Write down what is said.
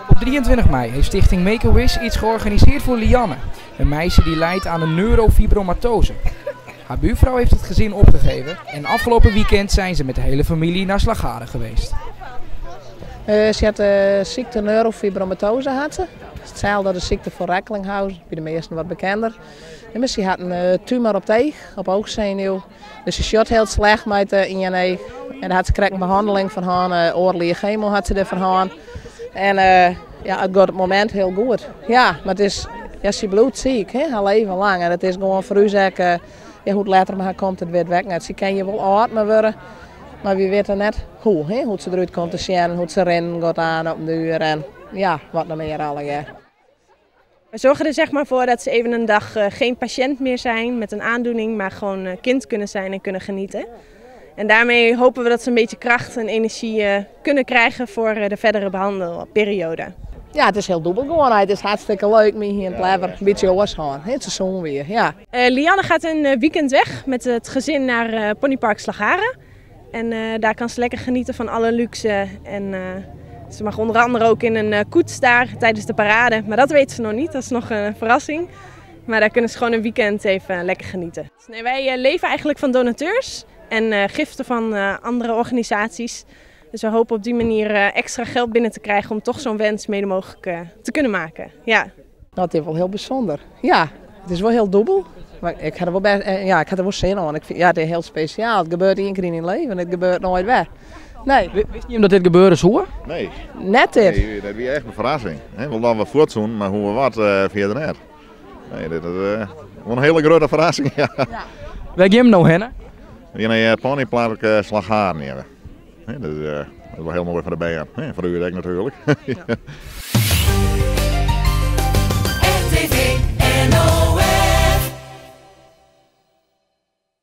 Op 23 mei heeft stichting Make-A-Wish iets georganiseerd voor Lianne, een meisje die lijdt aan een neurofibromatose. Haar buurvrouw heeft het gezin opgegeven en afgelopen weekend zijn ze met de hele familie naar Slagharen geweest. Ze had de ziekte neurofibromatose. Hetzelfde als de ziekte van Recklinghausen, bij de meesten wat bekender. En ze had een tumor op de eeg, op oogzenuw. Dus ze shot heel slecht met in je eeg. En daar had ze een behandeling van haar, oorlijke chemo had ze ervan haar. En ja, het gaat op het moment heel goed. Ja, maar het is, ja, ze bloedziek, haar leven lang. En het is gewoon voor u zeggen, ja, hoe het later maar komt, het weer weg. Ze kan je wel ademen worden, maar we weten net hoe. Hoe ze eruit komt te zien, hoe ze rennen gaat aan op de duur en ja, wat nog meer allemaal. We zorgen er zeg maar voor dat ze even een dag geen patiënt meer zijn met een aandoening, maar gewoon kind kunnen zijn en kunnen genieten. En daarmee hopen we dat ze een beetje kracht en energie kunnen krijgen voor de verdere behandelperiode. Ja, het is heel dubbel gewoon. Het is hartstikke leuk met hier in het leven. Een beetje oorsgaan. Het is zo weer. Ja. Lianne gaat een weekend weg met het gezin naar Ponypark Slagharen. En daar kan ze lekker genieten van alle luxe. En ze mag onder andere ook in een koets daar tijdens de parade. Maar dat weet ze nog niet, dat is nog een verrassing. Maar daar kunnen ze gewoon een weekend even lekker genieten. Nee, wij leven eigenlijk van donateurs en giften van andere organisaties. Dus we hopen op die manier extra geld binnen te krijgen om toch zo'n wens mede mogelijk te kunnen maken. Ja. Nou, het is wel heel bijzonder. Ja, het is wel heel dubbel. Maar ik had er wel, ik had er wel zin in. Ik vind, ja, het is heel speciaal. Het gebeurt één keer in je leven. Het gebeurt nooit weer. Nee. Wist je dat dit gebeurde zo? Nee. Net dit. Nee, dat is echt een verrassing. We dan wat voortzoen, maar hoe we wat verder net. Nee, dit is een hele grote verrassing. Ja. Ja. Waar ga je hem nou heen? We gaan naar Ponypark Slagharen neer. Dat is wel heel mooi voor de bijen. Voor u natuurlijk. Ja.